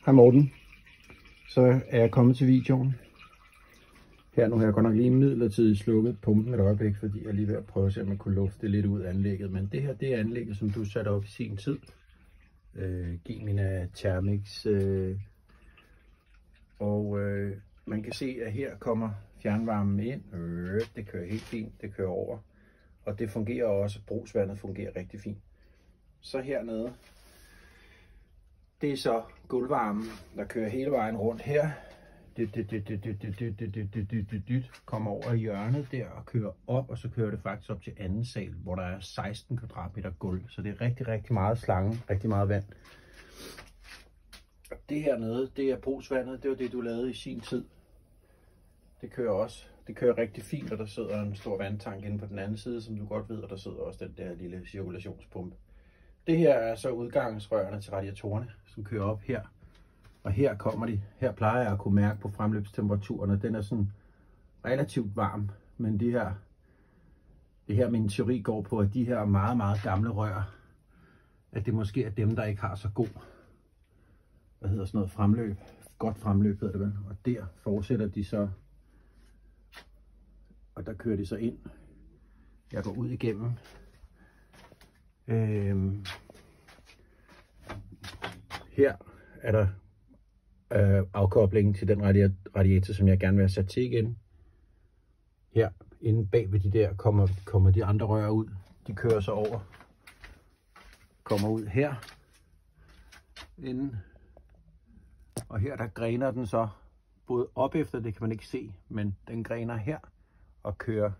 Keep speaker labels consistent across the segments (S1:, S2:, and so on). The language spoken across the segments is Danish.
S1: Hej Morten. Så er jeg kommet til videoen. Her nu har jeg godt nok lige midlertidigt slukket pumpen et øjeblik, fordi jeg er lige ved at prøve at se, om man kunne lufte det lidt ud af anlægget. Men det her, det er anlægget, som du satte op i sin tid. Gemina Thermix. Man kan se, at her kommer fjernvarmen ind. Det kører helt fint, det kører over. Og det fungerer også, brugsvandet fungerer rigtig fint. Så hernede, det er så gulvvarmen, der kører hele vejen rundt her. Kommer over i hjørnet der og kører op, og så kører det faktisk op til anden sal, hvor der er 16 kvadratmeter gulv. Så det er rigtig, rigtig meget slange, rigtig meget vand. Og det hernede, det er brugsvandet, det var det, du lavede i sin tid. Det kører også. Det kører rigtig fint, og der sidder en stor vandtank inde på den anden side, som du godt ved, og der sidder også den der lille cirkulationspumpe. Det her er så udgangsrørene til radiatorerne, som kører op her. Og her kommer de. Her plejer jeg at kunne mærke på fremløbstemperaturen, og den er sådan relativt varm. Men det her min teori går på, at de her meget, meget gamle rør, at det måske er dem, der ikke har så god, fremløb. Godt fremløb hedder det vel. Og der fortsætter de så, og der kører de så ind. Jeg går ud igennem. Her er der afkoblingen til den radiator, som jeg gerne vil have sat til igen. Her inde bag ved de der kommer de andre rør ud. De kører så over. Kommer ud her. Inde. Og her der græner den så både op efter, det kan man ikke se, men den græner her og kører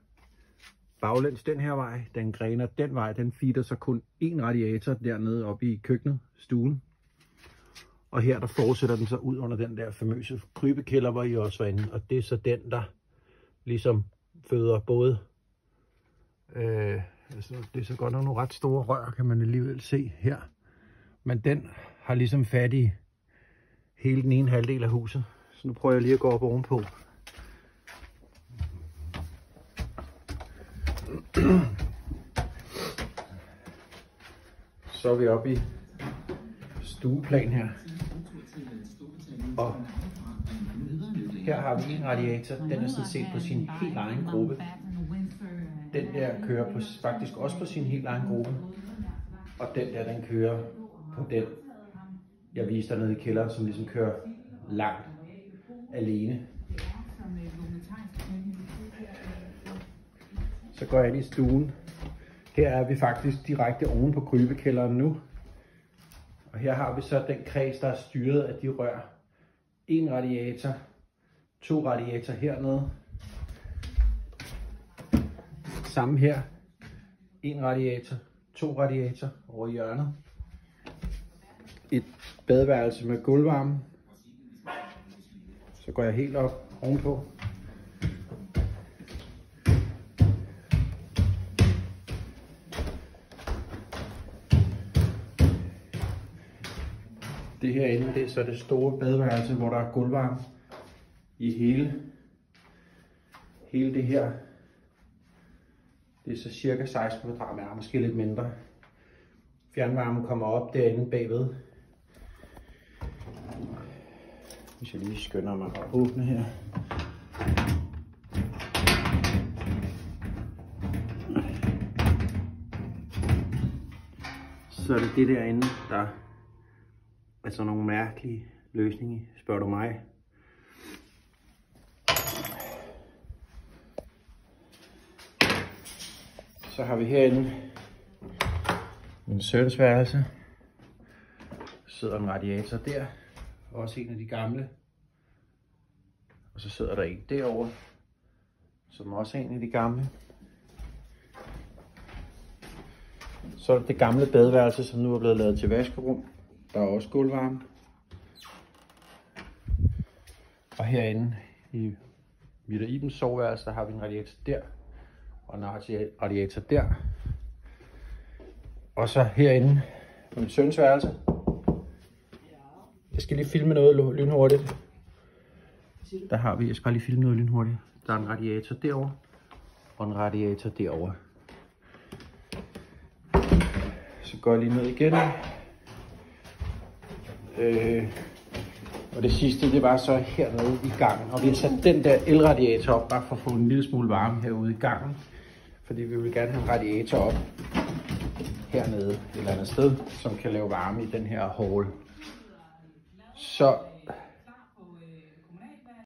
S1: baglæns den her vej. Den græner den vej. Den feeder så kun en radiator dernede oppe i køkkenet, stuen. Og her der fortsætter den så ud under den der famøse krybekælder, hvor I også var inde. Og det er så den, der ligesom føder både, det er så godt nok nogle ret store rør, kan man alligevel se her. Men den har ligesom fat i hele den ene halvdel af huset. Så nu prøver jeg lige at gå op ovenpå. Så er vi oppe i stueplan her. Og her har vi en radiator. Den er sådan set på sin helt egen gruppe. Den der kører faktisk også på sin helt egen gruppe. Og den der, den kører på den, jeg viste dernede i kælderen, som ligesom kører langt alene. Så går jeg ind i stuen. Her er vi faktisk direkte oven på krybekælderen nu. Og her har vi så den kreds, der er styret af de rør. En radiator, 2 radiatorer hernede. Samme her. En radiator, 2 radiatorer over hjørnet. Et badeværelse med gulvvarme. Så går jeg helt op ovenpå. Det herinde, det er så det store badeværelse, hvor der er gulvvarme i hele det her. Det er så cirka 16 kvadratmeter, måske lidt mindre. Fjernvarmen kommer op derinde bagved. Hvis jeg lige skynder mig at åbne her. Så er det derinde, der er sådan nogle mærkelige løsninger, spørger du mig. Så har vi herinde min søns værelse. Sidder en radiator der, også en af de gamle. Og så sidder der en derovre, som også er en af de gamle. Så er det gamle badeværelse, som nu er blevet lavet til vaskerum. Der er også gulvvarme. Og herinde i mit og Ibens soveværelse, der har vi en radiator der. Og en radiator der. Og så herinde på min søns værelse. Jeg skal lige filme noget lynhurtigt. Der har vi, jeg skal bare lige filme noget lynhurtigt. Der er en radiator derovre. Og en radiator derovre. Så går jeg lige ned igen. Og det sidste, det var så hernede i gangen. Og vi har sat den der elradiator op, bare for at få en lille smule varme herude i gangen. Fordi vi vil gerne have en radiator op hernede et eller andet sted, som kan lave varme i den her hall. Så